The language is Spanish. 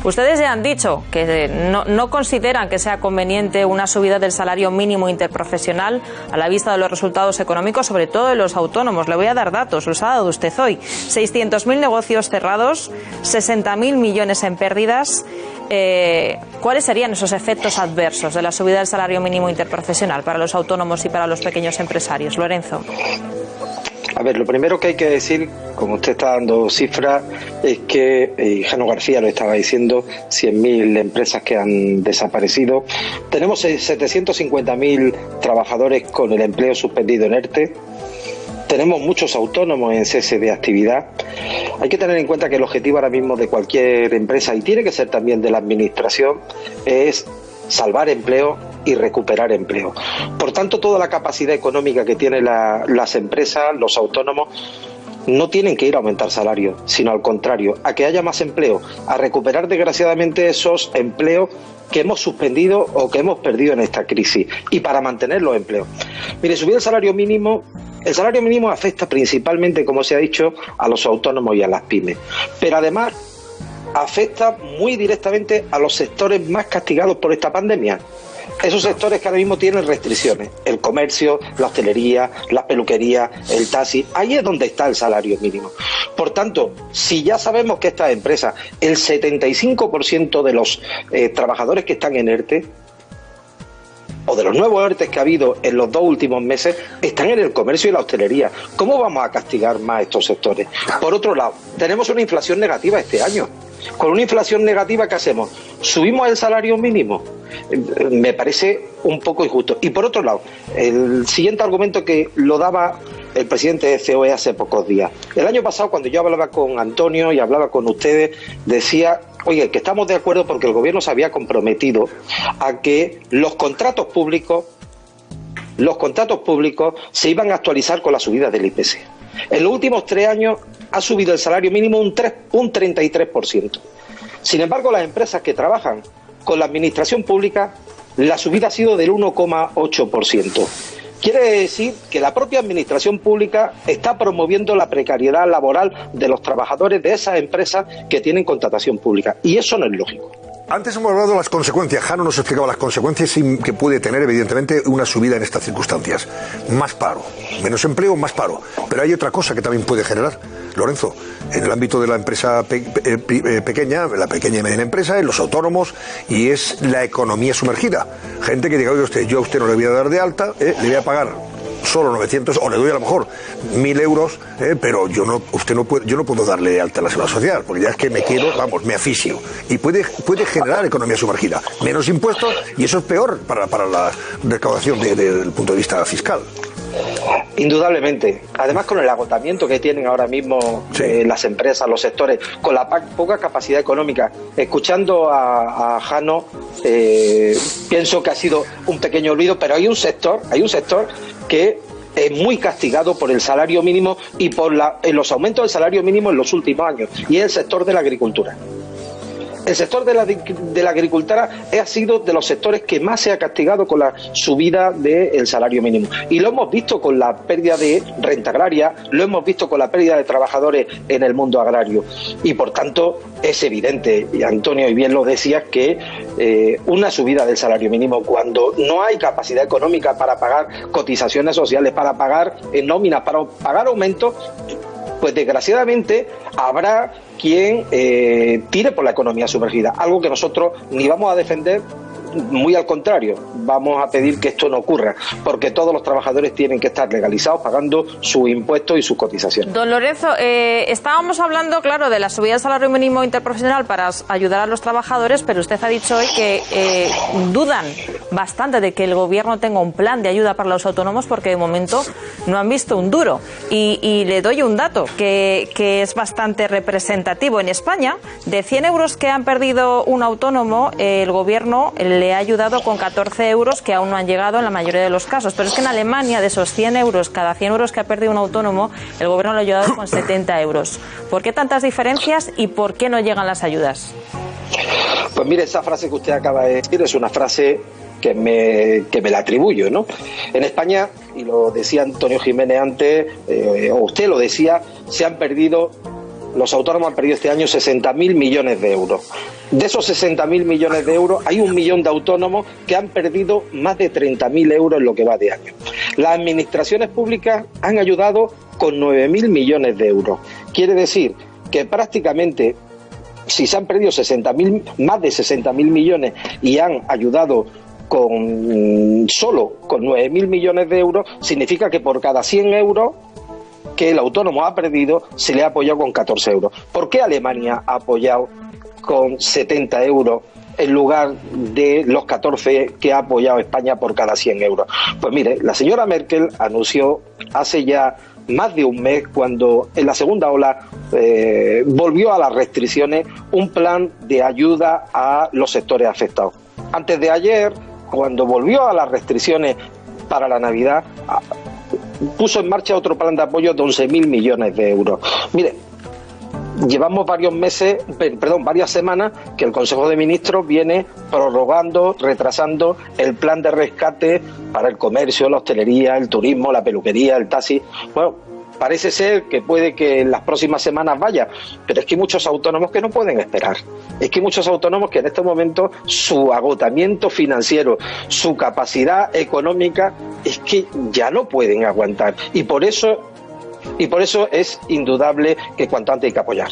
Ustedes ya han dicho que no consideran que sea conveniente una subida del salario mínimo interprofesional a la vista de los resultados económicos, sobre todo de los autónomos. Le voy a dar datos, los ha dado usted hoy. 600.000 negocios cerrados, 60.000 millones en pérdidas. ¿Cuáles serían esos efectos adversos de la subida del salario mínimo interprofesional para los autónomos y para los pequeños empresarios? Lorenzo. A ver, lo primero que hay que decir, como usted está dando cifras, es que, Jano García lo estaba diciendo, 100.000 empresas que han desaparecido. Tenemos 750.000 trabajadores con el empleo suspendido en ERTE. Tenemos muchos autónomos en cese de actividad. Hay que tener en cuenta que el objetivo ahora mismo de cualquier empresa, y tiene que ser también de la administración, es salvar empleo y recuperar empleo. Por tanto, toda la capacidad económica que tienen las empresas, los autónomos, no tienen que ir a aumentar salarios, sino al contrario, a que haya más empleo, a recuperar desgraciadamente esos empleos que hemos suspendido o que hemos perdido en esta crisis, y para mantener los empleos. Mire, subir el salario mínimo afecta principalmente, como se ha dicho, a los autónomos y a las pymes, pero además afecta muy directamente a los sectores más castigados por esta pandemia. Esos sectores que ahora mismo tienen restricciones: el comercio, la hostelería, la peluquería, el taxi. Ahí es donde está el salario mínimo. Por tanto, si ya sabemos que estas empresas, el 75% de los trabajadores que están en ERTE, o de los nuevos ERTE que ha habido en los 2 últimos meses, están en el comercio y la hostelería, ¿cómo vamos a castigar más a estos sectores? Por otro lado, tenemos una inflación negativa este año. Con una inflación negativa, ¿qué hacemos? ¿Subimos el salario mínimo? Me parece un poco injusto. Y por otro lado, el siguiente argumento que lo daba el presidente de COE hace pocos días. El año pasado, cuando yo hablaba con Antonio y hablaba con ustedes, decía: oye, que estamos de acuerdo porque el gobierno se había comprometido a que los contratos públicos se iban a actualizar con la subida del IPC. En los últimos 3 años ha subido el salario mínimo un 33%. Sin embargo, las empresas que trabajan con la administración pública, la subida ha sido del 1,8%. Quiere decir que la propia administración pública está promoviendo la precariedad laboral de los trabajadores de esas empresas que tienen contratación pública, y eso no es lógico. Antes hemos hablado de las consecuencias. Jano nos explicaba las consecuencias que puede tener, evidentemente, una subida en estas circunstancias. Más paro, menos empleo, más paro. Pero hay otra cosa que también puede generar, Lorenzo, en el ámbito de la empresa pequeña, la pequeña y mediana empresa, en los autónomos, y es la economía sumergida. Gente que diga: oye, yo a usted no le voy a dar de alta, le voy a pagar solo 900, o le doy a lo mejor 1.000 euros, pero yo no puedo darle alta a la seguridad social, porque ya es que me quedo, me asfixio. Y puede generar economía sumergida, menos impuestos, y eso es peor para la recaudación desde el punto de vista fiscal. Indudablemente. Además, con el agotamiento que tienen ahora mismo las empresas, los sectores, con la poca capacidad económica, escuchando a Jano, pienso que ha sido un pequeño olvido, pero hay un sector que es muy castigado por el salario mínimo y por los aumentos del salario mínimo en los últimos años, y es el sector de la agricultura. El sector de la agricultura ha sido de los sectores que más se ha castigado con la subida del salario mínimo. Y lo hemos visto con la pérdida de renta agraria, lo hemos visto con la pérdida de trabajadores en el mundo agrario. Y por tanto, es evidente, y Antonio y bien lo decía, que una subida del salario mínimo, cuando no hay capacidad económica para pagar cotizaciones sociales, para pagar nóminas, para pagar aumentos, pues desgraciadamente habrá quien tire por la economía sumergida, algo que nosotros ni vamos a defender, muy al contrario, vamos a pedir que esto no ocurra, porque todos los trabajadores tienen que estar legalizados pagando sus impuestos y sus cotizaciones. Don Lorenzo, estábamos hablando, claro, de la subida del salario mínimo interprofesional para ayudar a los trabajadores, pero usted ha dicho hoy que dudan bastante de que el gobierno tenga un plan de ayuda para los autónomos, porque de momento no han visto un duro. Y le doy un dato que es bastante representativo. En España, de 100 euros que han perdido un autónomo, el gobierno le ha ayudado con 14 euros que aún no han llegado en la mayoría de los casos. Pero es que en Alemania, de esos 100 euros, cada 100 euros que ha perdido un autónomo, el gobierno le ha ayudado con 70 euros. ¿Por qué tantas diferencias y por qué no llegan las ayudas? Pues mire, esa frase que usted acaba de decir es una frase que me la atribuyo, ¿no? En España, y lo decía Antonio Jiménez antes, o usted lo decía, se han perdido los autónomos han perdido este año 60.000 millones de euros. De esos 60.000 millones de euros, hay 1 millón de autónomos que han perdido más de 30.000 euros en lo que va de año. Las administraciones públicas han ayudado con 9.000 millones de euros. Quiere decir que prácticamente, si se han perdido más de 60.000 millones y han ayudado solo con 9.000 millones de euros, significa que por cada 100 euros que el autónomo ha perdido, se le ha apoyado con 14 euros. ¿Por qué Alemania ha apoyado con 70 euros en lugar de los 14 que ha apoyado España por cada 100 euros? Pues mire, la señora Merkel anunció hace ya más de un mes, cuando en la segunda ola volvió a las restricciones, un plan de ayuda a los sectores afectados. Antes de ayer, cuando volvió a las restricciones para la Navidad, puso en marcha otro plan de apoyo de 11.000 millones de euros. Mire, llevamos varias semanas que el Consejo de Ministros viene prorrogando, retrasando el plan de rescate para el comercio, la hostelería, el turismo, la peluquería, el taxi. Bueno, parece ser que puede que en las próximas semanas vaya, pero es que hay muchos autónomos que no pueden esperar. Es que hay muchos autónomos que en este momento su agotamiento financiero, su capacidad económica, es que ya no pueden aguantar. Y por eso es indudable que cuanto antes hay que apoyar.